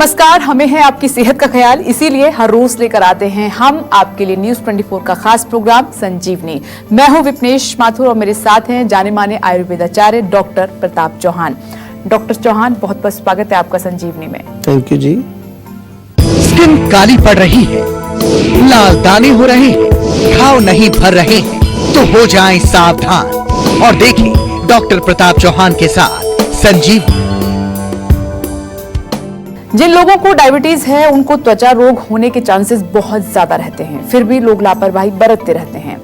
नमस्कार, हमें है आपकी सेहत का ख्याल, इसीलिए हर रोज लेकर आते हैं हम आपके लिए न्यूज 24 का खास प्रोग्राम संजीवनी। मैं हूं विपनेश माथुर और मेरे साथ हैं जाने माने आयुर्वेदाचार्य डॉक्टर प्रताप चौहान। डॉक्टर चौहान, बहुत बहुत स्वागत है आपका संजीवनी में। Thank you ji. स्किन काली पड़ रही है, लाल दाने हो रहे हैं, घाव नहीं भर रहे हैं, तो हो जाएं सावधान और देखें डॉक्टर प्रताप चौहान के साथ संजीवनी। जिन लोगों को डायबिटीज है उनको त्वचा रोग होने के चांसेस बहुत ज्यादा रहते हैं, फिर भी लोग लापरवाही बरतते रहते हैं।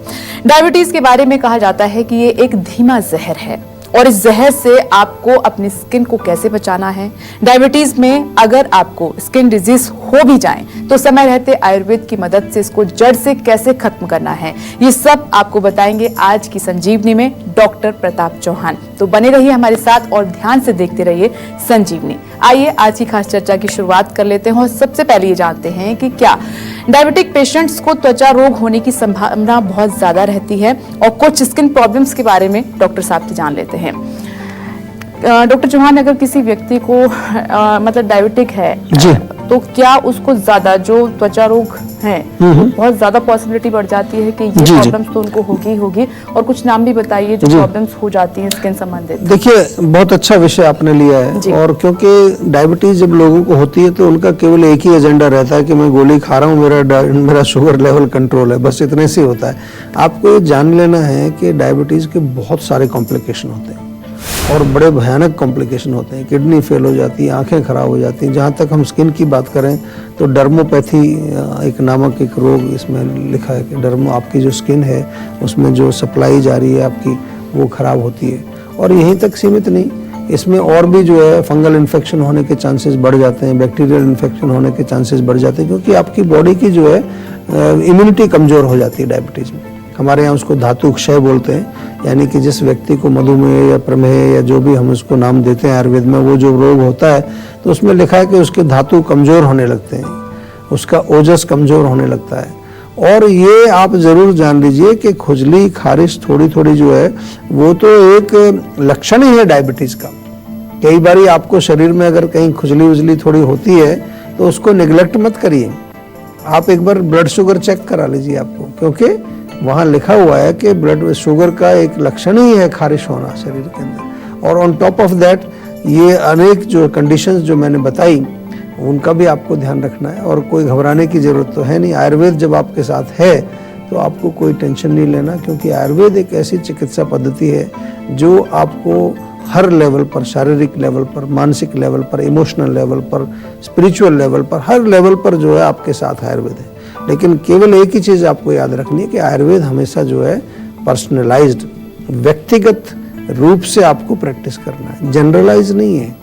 डायबिटीज के बारे में कहा जाता है कि ये एक धीमा जहर है और इस जहर से आपको अपनी स्किन को कैसे बचाना है। डायबिटीज में अगर आपको स्किन डिजीज हो भी जाए तो समय रहते आयुर्वेद की मदद से इसको जड़ से कैसे खत्म करना है, ये सब आपको बताएंगे आज की संजीवनी में डॉक्टर प्रताप चौहान। तो बने रहिए हमारे साथ और ध्यान से देखते रहिए संजीवनी। आइए आज की खास चर्चा की शुरुआत कर लेते हैं और सबसे पहले ये जानते हैं कि क्या डायबिटिक पेशेंट्स को त्वचा रोग होने की संभावना बहुत ज्यादा रहती है, और कुछ स्किन प्रॉब्लम्स के बारे में डॉक्टर साहब से जान लेते हैं। डॉक्टर चौहान, अगर किसी व्यक्ति को मतलब डायबिटिक है जी, तो क्या उसको ज्यादा जो त्वचा रोग है बहुत ज्यादा पॉसिबिलिटी बढ़ जाती है कि ये प्रॉब्लम्स तो उनको होगी और कुछ नाम भी बताइए जो प्रॉब्लम्स हो जाती हैं स्किन संबंधित। देखिए, बहुत अच्छा विषय आपने लिया है। और क्योंकि डायबिटीज जब लोगों को होती है तो उनका केवल एक ही एजेंडा रहता है कि मैं गोली खा रहा हूँ, मेरा शुगर लेवल कंट्रोल है, बस इतने से होता है। आपको ये जान लेना है कि डायबिटीज के बहुत सारे कॉम्प्लिकेशन होते हैं और बड़े भयानक कॉम्प्लिकेशन होते हैं। किडनी फेल हो जाती है, आंखें खराब हो जाती हैं। जहाँ तक हम स्किन की बात करें तो डर्मोपैथी एक नामक एक रोग इसमें लिखा है कि डर्मो आपकी जो स्किन है उसमें जो सप्लाई जा रही है आपकी वो खराब होती है। और यहीं तक सीमित नहीं, इसमें और भी जो है फंगल इन्फेक्शन होने के चांसेस बढ़ जाते हैं, बैक्टीरियल इन्फेक्शन होने के चांसेस बढ़ जाते हैं, क्योंकि आपकी बॉडी की जो है इम्यूनिटी कमज़ोर हो जाती है डायबिटीज़ में। हमारे यहाँ उसको धातु क्षय बोलते हैं, यानी कि जिस व्यक्ति को मधुमेह या प्रमेह या जो भी हम उसको नाम देते हैं आयुर्वेद में, वो जो रोग होता है तो उसमें लिखा है कि उसके धातु कमज़ोर होने लगते हैं, उसका ओजस कमज़ोर होने लगता है। और ये आप ज़रूर जान लीजिए कि खुजली खारिश थोड़ी थोड़ी जो है वो तो एक लक्षण ही है डायबिटीज़ का। कई बार आपको शरीर में अगर कहीं खुजली उजली थोड़ी होती है तो उसको निगलेक्ट मत करिए, आप एक बार ब्लड शुगर चेक करा लीजिए आपको, क्योंकि वहाँ लिखा हुआ है कि ब्लड शुगर का एक लक्षण ही है खारिश होना शरीर के अंदर। और ऑन टॉप ऑफ दैट ये अनेक जो कंडीशंस जो मैंने बताई उनका भी आपको ध्यान रखना है, और कोई घबराने की ज़रूरत तो है नहीं। आयुर्वेद जब आपके साथ है तो आपको कोई टेंशन नहीं लेना, क्योंकि आयुर्वेद एक ऐसी चिकित्सा पद्धति है जो आपको हर लेवल पर, शारीरिक लेवल पर, मानसिक लेवल पर, इमोशनल लेवल पर, स्पिरिचुअल लेवल पर, हर लेवल पर जो है आपके साथ आयुर्वेद है। लेकिन केवल एक ही चीज़ आपको याद रखनी है कि आयुर्वेद हमेशा जो है पर्सनलाइज्ड, व्यक्तिगत रूप से आपको प्रैक्टिस करना है, जनरलाइज नहीं है।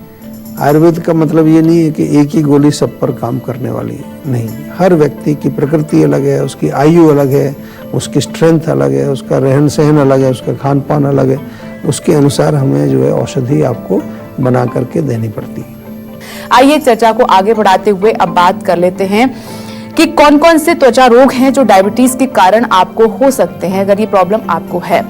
आयुर्वेद का मतलब ये नहीं है कि एक ही गोली सब पर काम करने वाली है, नहीं। हर व्यक्ति की प्रकृति अलग है, उसकी आयु अलग है, उसकी स्ट्रेंथ अलग है, उसका रहन सहन अलग है, उसका खान पान अलग है, उसके अनुसार हमें जो है औषधि आपको बना करके देनी पड़ती है। आइए चर्चा को आगे बढ़ाते हुए अब बात कर लेते हैं कि कौन कौन से त्वचा रोग हैं जो डायबिटीज के कारण आपको हो सकते हैं अगर ये प्रॉब्लम आपको है।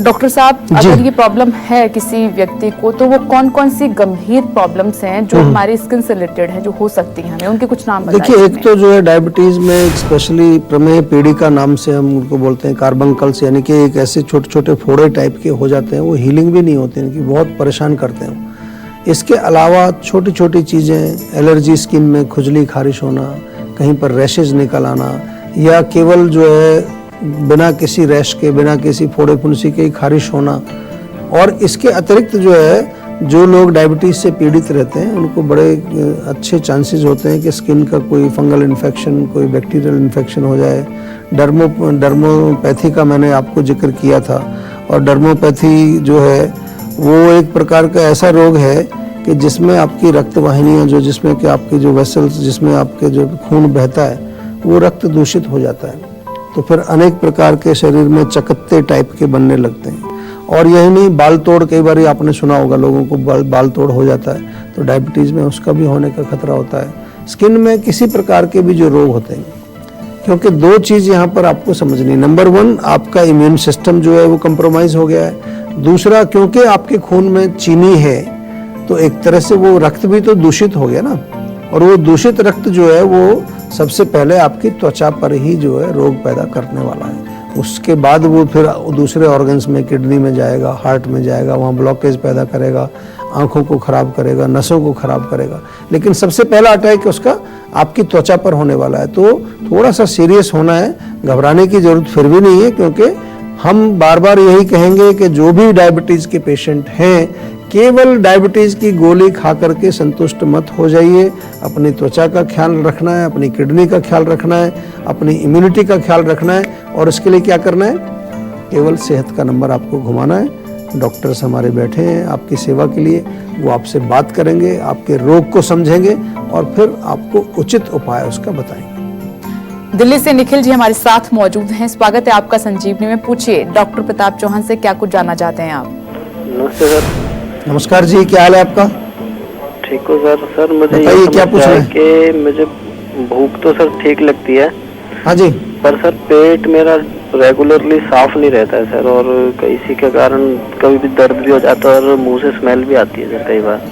डॉक्टर साहब, अगर ये प्रॉब्लम है किसी व्यक्ति को तो वो कौन कौन सी गंभीर प्रॉब्लम्स हैं जो हमारी स्किन से रिलेटेड हैं जो हो सकती हैं, हमें उनके कुछ नाम बताइए। देखिए, एक तो जो है डायबिटीज में स्पेशली प्रमेह पीड़िका नाम से हम उनको बोलते हैं, कार्बंकल्स, यानी कि एक ऐसे छोटे छोटे फोड़े टाइप के हो जाते हैं, वो हीलिंग भी नहीं होते, इनकी बहुत परेशान करते हैं। इसके अलावा छोटी छोटी चीज़ें, एलर्जी, स्किन में खुजली खारिश होना, कहीं पर रैशेज निकल आना, या केवल जो है बिना किसी रैश के, बिना किसी फोड़े फुंसी के खारिश होना। और इसके अतिरिक्त जो है जो लोग डायबिटीज़ से पीड़ित रहते हैं उनको बड़े अच्छे चांसेस होते हैं कि स्किन का कोई फंगल इन्फेक्शन, कोई बैक्टीरियल इन्फेक्शन हो जाए। डर्मोपैथी का मैंने आपको जिक्र किया था, और डर्मोपैथी जो है वो एक प्रकार का ऐसा रोग है कि जिसमें आपकी रक्त वाहिनियाँ जो, जिसमें कि आपकी जो वेसल्स, जिसमें आपके जो खून बहता है वो रक्त दूषित हो जाता है, तो फिर अनेक प्रकार के शरीर में चकत्ते टाइप के बनने लगते हैं। और यही नहीं, बाल तोड़, कई बार आपने सुना होगा लोगों को बाल तोड़ हो जाता है, तो डायबिटीज़ में उसका भी होने का खतरा होता है। स्किन में किसी प्रकार के भी जो रोग होते हैं, क्योंकि दो चीज़ यहाँ पर आपको समझनी। नंबर 1, आपका इम्यून सिस्टम जो है वो कंप्रोमाइज़ हो गया है। दूसरा, क्योंकि आपके खून में चीनी है तो एक तरह से वो रक्त भी तो दूषित हो गया ना, और वो दूषित रक्त जो है वो सबसे पहले आपकी त्वचा पर ही जो है रोग पैदा करने वाला है। उसके बाद वो फिर दूसरे ऑर्गन्स में, किडनी में जाएगा, हार्ट में जाएगा, वहाँ ब्लॉकेज पैदा करेगा, आंखों को खराब करेगा, नसों को खराब करेगा। लेकिन सबसे पहला अटैक उसका आपकी त्वचा पर होने वाला है। तो थोड़ा सा सीरियस होना है, घबराने की जरूरत फिर भी नहीं है, क्योंकि हम बार बार यही कहेंगे कि जो भी डायबिटीज के पेशेंट हैं, केवल डायबिटीज की गोली खा करके संतुष्ट मत हो जाइए। अपनी त्वचा का ख्याल रखना है, अपनी किडनी का ख्याल रखना है, अपनी इम्यूनिटी का ख्याल रखना है। और इसके लिए क्या करना है? केवल सेहत का नंबर आपको घुमाना है। डॉक्टर्स हमारे बैठे हैं आपकी सेवा के लिए, वो आपसे बात करेंगे, आपके रोग को समझेंगे और फिर आपको उचित उपाय उसका बताएंगे। दिल्ली से निखिल जी हमारे साथ मौजूद हैं। स्वागत है आपका संजीवनी में। पूछिए डॉक्टर प्रताप चौहान से क्या कुछ जानना चाहते हैं आप? नमस्ते सर। नमस्कार जी, क्या हाल है आपका? ठीक हो सर? सर मुझे बताइए, ये क्या पूछ रहे हैं? कि मुझे भूख तो सर ठीक लगती है, हाँ जी। पर सर पेट मेरा रेगुलरली साफ नहीं रहता है सर, और इसी के कारण कभी भी दर्द भी हो जाता है और मुंह से स्मेल भी आती है सर कई बार।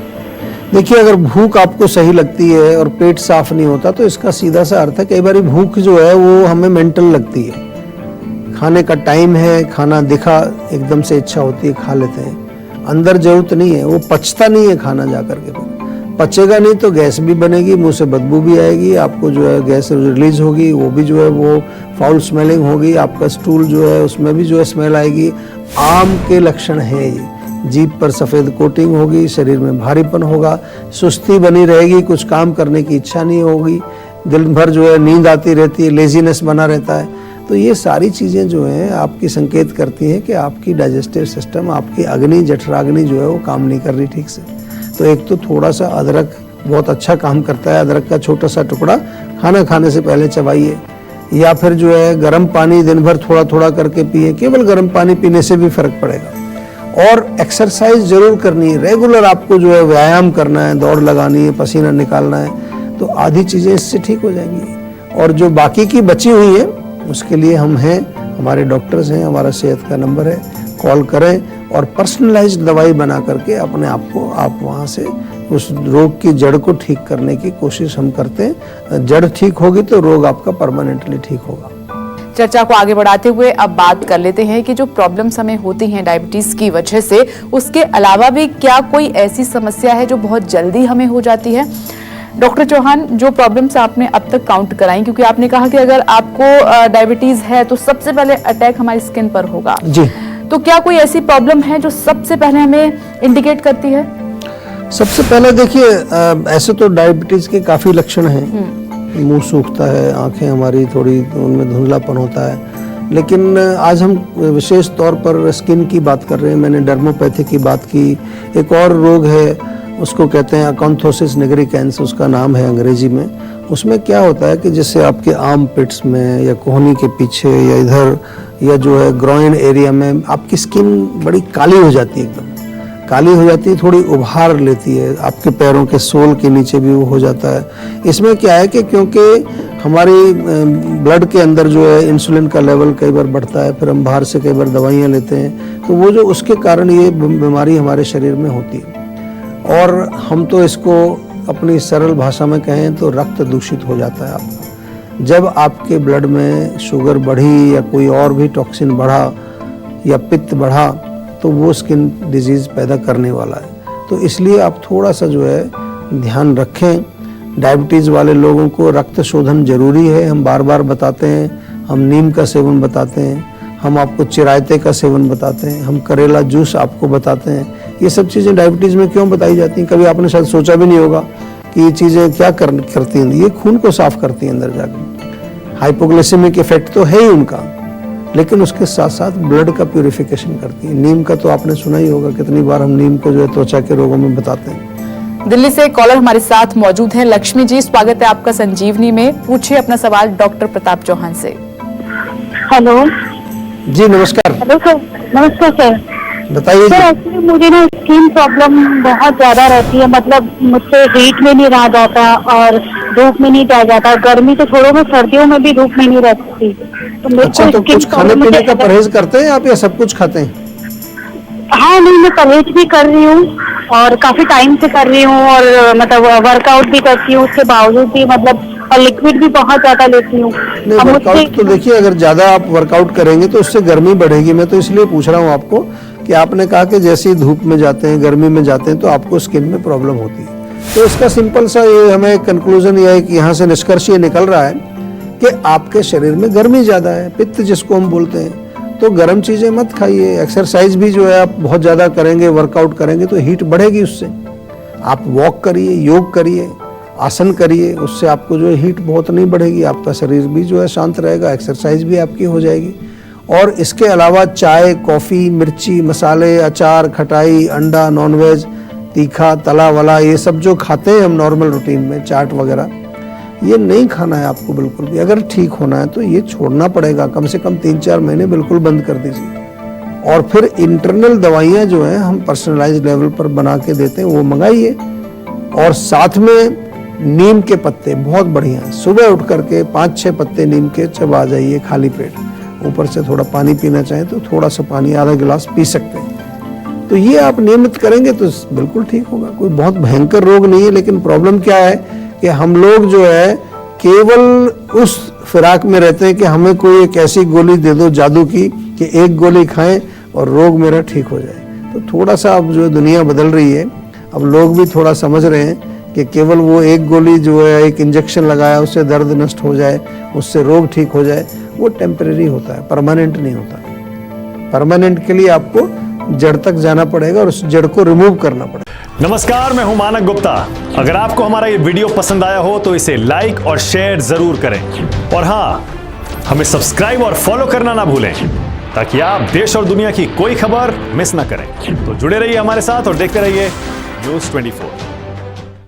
देखिए, अगर भूख आपको सही लगती है और पेट साफ नहीं होता तो इसका सीधा सा अर्थ है कई बार भूख जो है वो हमें मेंटल लगती है। खाने का टाइम है, खाना दिखा, एकदम से इच्छा होती है, खा लेते हैं, अंदर जरूरत नहीं है, वो पचता नहीं है खाना जाकर के। पचेगा नहीं तो गैस भी बनेगी, मुंह से बदबू भी आएगी, आपको जो है गैस रिलीज होगी, वो भी जो है वो फाउल स्मेलिंग होगी, आपका स्टूल जो है उसमें भी जो है स्मेल आएगी। आम के लक्षण है ये। जीभ पर सफ़ेद कोटिंग होगी, शरीर में भारीपन होगा, सुस्ती बनी रहेगी, कुछ काम करने की इच्छा नहीं होगी, दिन भर जो है नींद आती रहती है, लेजीनेस बना रहता है। तो ये सारी चीज़ें जो हैं आपकी संकेत करती हैं कि आपकी डाइजेस्टिव सिस्टम, आपकी अग्नि, जठराग्नि जो है वो काम नहीं कर रही ठीक से। तो एक तो थोड़ा सा अदरक बहुत अच्छा काम करता है, अदरक का छोटा सा टुकड़ा खाना खाने से पहले चबाइए, या फिर जो है गर्म पानी दिन भर थोड़ा थोड़ा करके पिए। केवल गर्म पानी पीने से भी फर्क पड़ेगा। और एक्सरसाइज जरूर करनी है, रेगुलर आपको जो है व्यायाम करना है, दौड़ लगानी है, पसीना निकालना है, तो आधी चीज़ें इससे ठीक हो जाएंगी। और जो बाकी की बची हुई है उसके लिए हम हैं, हमारे डॉक्टर्स हैं, हमारा सेहत का नंबर है, कॉल करें और पर्सनलाइज्ड दवाई बना करके अपने आप को आप वहाँ से उस रोग की जड़ को ठीक करने की कोशिश हम करते हैं। जड़ ठीक होगी तो रोग आपका परमानेंटली ठीक होगा। चर्चा को आगे बढ़ाते हुए अब बात कर लेते हैं कि जो प्रॉब्लम्स हमें होती हैं डायबिटीज की वजह से, उसके अलावा भी क्या कोई ऐसी समस्या है जो बहुत जल्दी हमें हो जाती है? डॉक्टर चौहान, जो प्रॉब्लम्स आपने अब तक काउंट कराई, क्योंकि आपने कहा कि अगर आपको डायबिटीज है तो सबसे पहले अटैक हमारी स्किन पर होगा जी, तो क्या कोई ऐसी प्रॉब्लम है जो सबसे पहले हमें इंडिकेट करती है? सबसे पहले देखिए, ऐसे तो डायबिटीज के काफ़ी लक्षण हैं। मुंह सूखता है, आंखें हमारी थोड़ी उनमें धुंधलापन होता है, लेकिन आज हम विशेष तौर पर स्किन की बात कर रहे हैं। मैंने डर्मोपैथी की बात की। एक और रोग है, उसको कहते हैं अकांथोसिस निग्रिकेंस, उसका नाम है अंग्रेजी में। उसमें क्या होता है कि जैसे आपके आर्म पिट्स में या कोहनी के पीछे या इधर या जो है ग्रॉइन एरिया में आपकी स्किन बड़ी काली हो जाती है, एकदम काली हो जाती है, थोड़ी उभार लेती है, आपके पैरों के सोल के नीचे भी वो हो जाता है। इसमें क्या है कि क्योंकि हमारी ब्लड के अंदर जो है इंसुलिन का लेवल कई बार बढ़ता है, फिर हम बाहर से कई बार दवाइयाँ लेते हैं, तो वो जो उसके कारण ये बीमारी हमारे शरीर में होती है। और हम तो इसको अपनी सरल भाषा में कहें तो रक्त दूषित हो जाता है आपका। जब आपके ब्लड में शुगर बढ़ी या कोई और भी टॉक्सिन बढ़ा या पित्त बढ़ा तो वो स्किन डिजीज़ पैदा करने वाला है। तो इसलिए आप थोड़ा सा जो है ध्यान रखें। डायबिटीज़ वाले लोगों को रक्त शोधन जरूरी है, हम बार बार बताते हैं। हम नीम का सेवन बताते हैं, हम आपको चिरायते का सेवन बताते हैं, हम करेला जूस आपको बताते हैं। ये सब चीज़ें डायबिटीज़ में क्यों बताई जाती हैं? कभी आपने शायद सोचा भी नहीं होगा कि ये चीज़ें क्या करती हैं। ये खून को साफ करती हैं अंदर जाकर। हाइपोग्लाइसेमिक इफेक्ट तो है ही उनका, लेकिन उसके साथ साथ ब्लड का प्यूरिफिकेशन करती है। नीम का तो आपने सुना ही होगा, कितनी बार हम नीम को जो है त्वचा के रोगों में बताते हैं। दिल्ली से एक कॉलर हमारे साथ मौजूद है। लक्ष्मी जी, स्वागत है आपका संजीवनी में। पूछिए अपना सवाल डॉक्टर प्रताप चौहान से। हेलो जी नमस्कार। हेलो सर, नमस्कार सर। बताइए सर, जी। एक्चुअली मुझे ना स्किन प्रॉब्लम बहुत ज्यादा रहती है, मतलब मुझसे हीट में नहीं रहा जाता और धूप में नहीं रह जाता। गर्मी तो छोड़ो, मैं सर्दियों में भी धूप में नहीं रहती। तो मेरे अच्छा, को तो skin कुछ खाने problem पीने का मुझे- परहेज करते हैं आप या सब कुछ खाते हैं? हाँ नहीं, मैं परहेज भी कर रही हूँ और काफी टाइम से कर रही हूँ और मतलब वर्कआउट भी करती हूँ, उसके बावजूद भी मतलब, और लिक्विड भी बहुत ज्यादा लेती हूँ। नहीं, अब वर्कआउट मुझसे- तो देखिए, अगर ज्यादा आप वर्कआउट करेंगे तो उससे गर्मी बढ़ेगी। मैं तो इसलिए पूछ रहा हूँ आपको कि आपने कहा कि जैसे ही धूप में जाते हैं, गर्मी में जाते हैं, तो आपको स्किन में प्रॉब्लम होती है। तो इसका सिंपल सा ये हमें कंक्लूजन ये है कि यहाँ से निष्कर्ष ये निकल रहा है कि आपके शरीर में गर्मी ज़्यादा है, पित्त जिसको हम बोलते हैं। तो गर्म चीज़ें मत खाइए। एक्सरसाइज भी जो है आप बहुत ज़्यादा करेंगे, वर्कआउट करेंगे तो हीट बढ़ेगी उससे। आप वॉक करिए, योग करिए, आसन करिए, उससे आपको जो है हीट बहुत नहीं बढ़ेगी, आपका शरीर भी जो है शांत रहेगा, एक्सरसाइज भी आपकी हो जाएगी। और इसके अलावा चाय, कॉफ़ी, मिर्ची, मसाले, अचार, खटाई, अंडा, नॉनवेज, तीखा, तला वला, ये सब जो खाते हैं हम नॉर्मल रूटीन में, चाट वगैरह, ये नहीं खाना है आपको बिल्कुल भी। अगर ठीक होना है तो ये छोड़ना पड़ेगा, कम से कम 3-4 महीने बिल्कुल बंद कर दीजिए। और फिर इंटरनल दवाइयाँ जो हैं हम पर्सनलाइज लेवल पर बना के देते हैं, वो मंगाइए। और साथ में नीम के पत्ते बहुत बढ़िया हैं, सुबह उठ करके 5-6 पत्ते नीम के चबा जाइए खाली पेट, ऊपर से थोड़ा पानी पीना चाहें तो थोड़ा सा पानी आधा गिलास पी सकते हैं। तो ये आप नियमित करेंगे तो बिल्कुल ठीक होगा। कोई बहुत भयंकर रोग नहीं है, लेकिन प्रॉब्लम क्या है कि हम लोग जो है केवल उस फिराक में रहते हैं कि हमें कोई एक ऐसी गोली दे दो जादू की कि एक गोली खाएं और रोग मेरा ठीक हो जाए। तो थोड़ा सा अब जो दुनिया बदल रही है, अब लोग भी थोड़ा समझ रहे हैं कि केवल वो एक गोली जो है, एक इंजेक्शन लगाया उससे दर्द नष्ट हो जाए, उससे रोग ठीक हो जाए, वो टेम्परेरी होता है, परमानेंट नहीं होता। परमानेंट के लिए आपको जड़ तक जाना पड़ेगा और उस जड़ को रिमूव करना पड़ेगा। नमस्कार, मैं हूं मानक गुप्ता। अगर आपको हमारा ये वीडियो पसंद आया हो तो इसे लाइक और शेयर जरूर करें। और हाँ, हमें सब्सक्राइब और फॉलो करना ना भूलें ताकि आप देश और दुनिया की कोई खबर मिस ना करें। तो जुड़े रहिए हमारे साथ और देखते रहिए न्यूज़ 24।